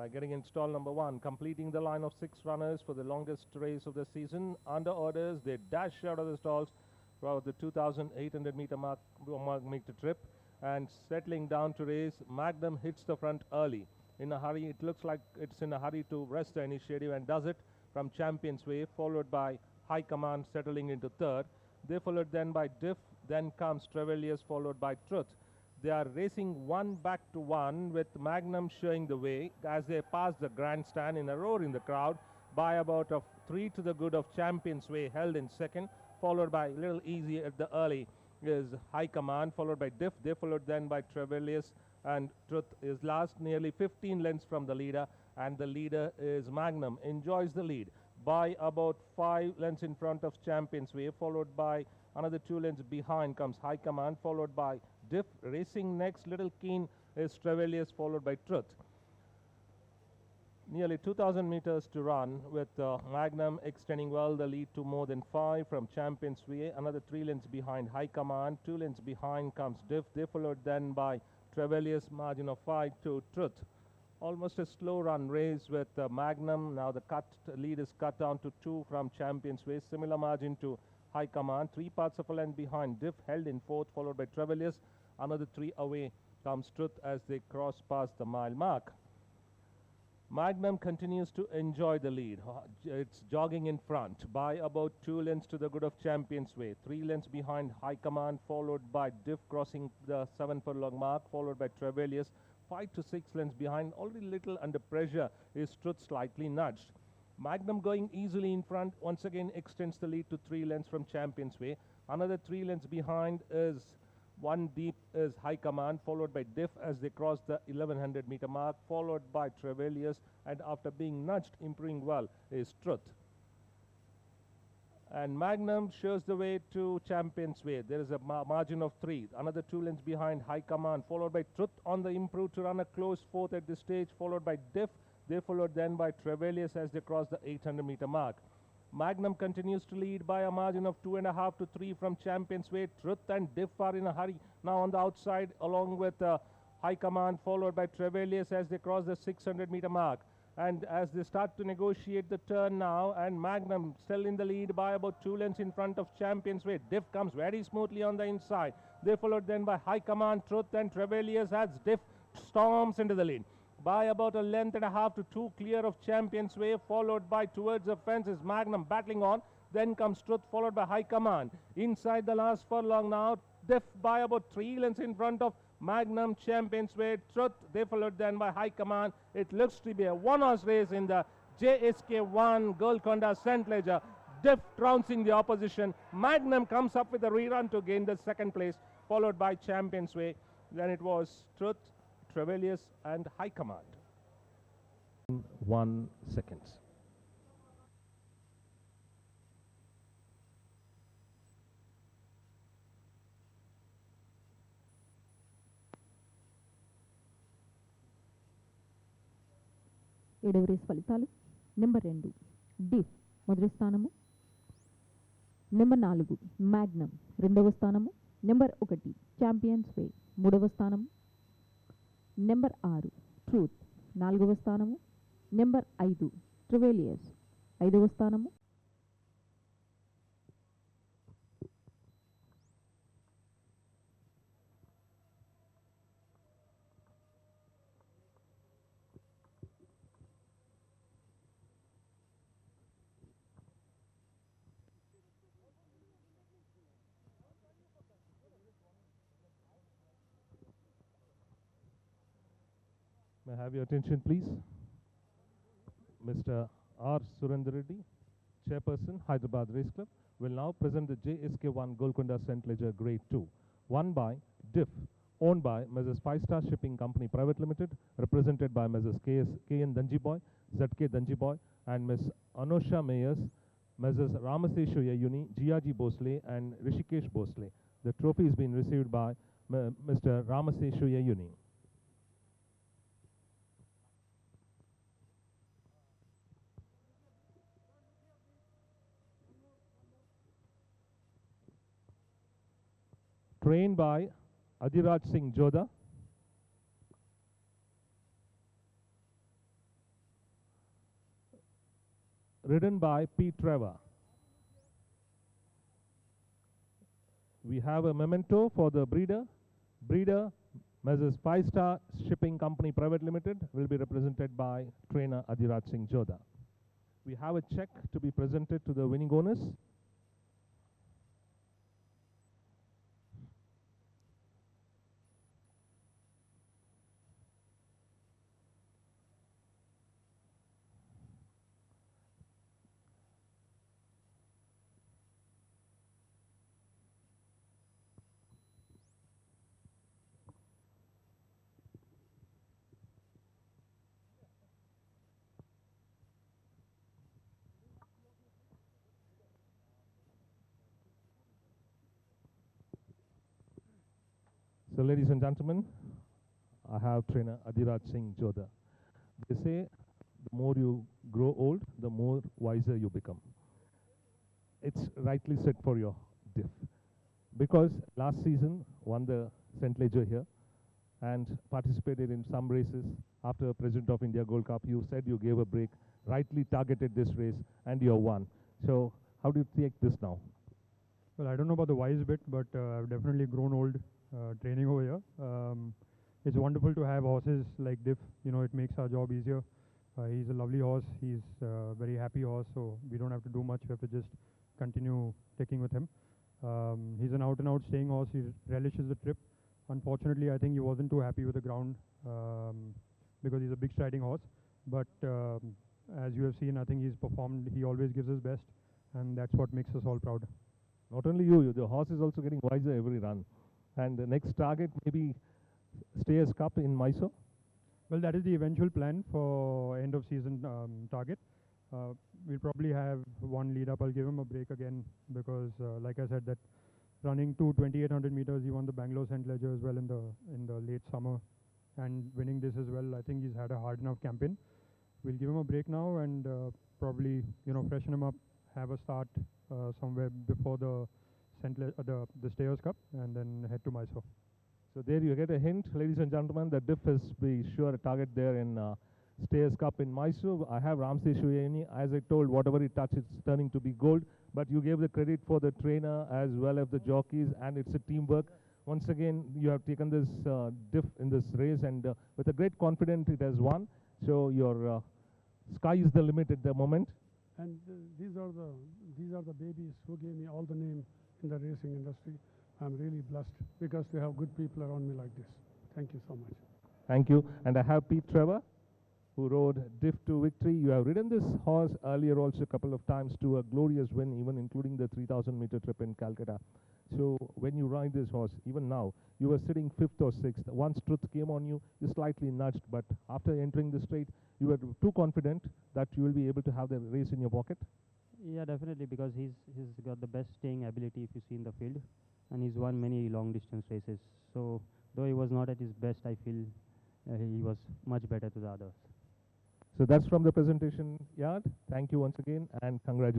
by getting in stall number 1, completing the line of 6 runners for the longest race of the season. Under orders, they dash out of the stalls for the 2,800 meter trip, and settling down to race, Magnum hits the front early. In a hurry, it looks like it's in a hurry to wrest the initiative and does it from Champion's Way, followed by High Command settling into third. They followed then by Diff, then comes Trevelius, followed by Truth. They are racing 1 back to 1 with Magnum showing the way as they pass the grandstand in a roar in the crowd by about 3 to the good of Champion's Way, held in second, followed by Little Easy at the early is High Command, followed by Diff. They followed then by Trevelius, and Truth is last, nearly 15 lengths from the leader, and the leader is Magnum. Enjoys the lead by about 5 lengths in front of Champion's Way, followed by another 2 lengths behind comes High Command, followed by Diff. Racing next, Little Keen is Trevelius, followed by Truth. Nearly 2,000 meters to run with Magnum extending well the lead to more than 5 from Champion's Way. Another 3 lengths behind High Command. 2 lengths behind comes Diff. They followed then by Trevelius, margin of 5 to Truth. Almost a slow run race with Magnum. Now the lead is cut down to 2 from Champion's Way. Similar margin to High Command. 3 parts of a length behind Diff, held in 4th, followed by Trevelius. Another 3 away comes Truth as they cross past the mile mark. Magnum continues to enjoy the lead. It's jogging in front by about 2 lengths to the good of Champion's Way. 3 lengths behind High Command, followed by Diff crossing the 7 furlong mark, followed by Trevelius. 5 to 6 lengths behind, only little under pressure is Truth, slightly nudged. Magnum going easily in front, once again extends the lead to 3 lengths from Champion's Way. Another 3 lengths behind is 1 deep is High Command, followed by Diff as they cross the 1,100 meter mark, followed by Trevelius, and after being nudged, improving well, is Truth. And Magnum shows the way to Champion's Way. There is a margin of 3. Another 2 lengths behind High Command, followed by Truth on the improve to run a close 4th at this stage, followed by Diff. They followed then by Trevelius as they cross the 800 meter mark. Magnum continues to lead by a margin of 2.5 to 3 from Champion's Way. Truth and Diff are in a hurry now on the outside, along with High Command, followed by Trevelius as they cross the 600 meter mark. And as they start to negotiate the turn now, and Magnum still in the lead by about 2 lengths in front of Champion's Way. Diff comes very smoothly on the inside. They followed then by High Command, Truth, and Trevelius as Diff storms into the lead by about 1.5 lengths to 2 clear of Champion's Way, followed by towards the fence is Magnum battling on. Then comes Truth, followed by High Command. Inside the last furlong now, Diff by about 3 lengths in front of Magnum, Champion's Way, Truth. They followed then by High Command. It looks to be a 1-horse race in the JSK1 Golconda St. Leger. Diff trouncing the opposition. Magnum comes up with a rerun to gain the 2nd place, followed by Champion's Way. Then it was Truth, Trevelius, and High Command. 1 second. ఏడవ race ఫలితాలు. Number 2 diff మొదటి స్థానము, number 4 Magnum రెండవ స్థానము, number 1 champions వే మూడవ స్థానము, number 6 truth నాలుగవ స్థానము, నెంబర్ 5 ట్రివేలియస్ ఐదవ స్థానము, May I have your attention, please? Mr. R. Surendra Reddy, Chairperson, Hyderabad Race Club, will now present the JSK1 Golconda St. Leger Grade 2, won by Diff, owned by Mrs. 5-Star Shipping Company Private Limited, represented by Mrs. K.N. Danjiboy, Z.K. Danjiboy, and Ms. Anosha Mayers, Mrs. Ramaseshu Yayuni, G.R.G. Bosle, and Rishikesh Bosle. The trophy is being received by Mr. Ramaseshu Yayuni. Trained by Adhiraj Singh Jodha. ridden by Pete Trevor. We have a memento for the breeder. Breeder, Mrs. 5-Star Shipping Company Private Limited, will be represented by trainer Adhiraj Singh Jodha. We have a check to be presented to the winning owners. So, ladies and gentlemen, I have trainer Adhiraj Singh Jodha. They say the more you grow old, the more wiser you become. It's rightly said for your diff. Because last season won the St. Leger here and participated in some races after President of India Gold Cup. You said you gave a break, rightly targeted this race, and you won. So, how do you take this now? Well, I don't know about the wise bit, but I've definitely grown old training over here. It's wonderful to have horses like Diff. You know, it makes our job easier. He's a lovely horse. He's a very happy horse, so we don't have to do much. We have to just continue taking with him. He's an out-and-out staying horse. He relishes the trip. Unfortunately, I think he wasn't too happy with the ground because he's a big striding horse. But as you have seen, I think he's performed. He always gives his best, and that's what makes us all proud. Not only you, the horse is also getting wiser every run. And the next target maybe Stayers Cup in Mysore? Well, that is the eventual plan for end of season target. We'll probably have one lead up. I'll give him a break again because, like I said, that running to 2,800 meters, he won the Bangalore St. Leger as well in the late summer, and winning this as well. I think he's had a hard enough campaign. We'll give him a break now and probably freshen him up, have a start somewhere before the Stayers Cup, and then head to Mysore. So there you get a hint, ladies and gentlemen. The diff is be sure a target there in Stayers Cup in Mysore. I have Ramsey Shuyeni. As I told, whatever he touches, it's turning to be gold. But you gave the credit for the trainer as well as the jockeys, and it's a teamwork. Once again, you have taken this diff in this race, and with a great confidence, it has won. So your sky is the limit at the moment. And these are the babies who gave me all the name in the racing industry. I'm really blessed because they have good people around me like this. Thank you so much. Thank you. And I have Pete Trevor, who rode Diff to victory. You have ridden this horse earlier also a couple of times to a glorious win, even including the 3,000-meter trip in Calcutta. So when you ride this horse, even now, you were sitting 5th or 6th. Once Truth came on you, you slightly nudged, but after entering the straight, you were too confident that you will be able to have the race in your pocket. Yeah, definitely, because he's got the best staying ability if you see in the field, and he's won many long distance races. So though he was not at his best, I feel he was much better to the others. So that's from the presentation yard. Thank you once again, and congratulations.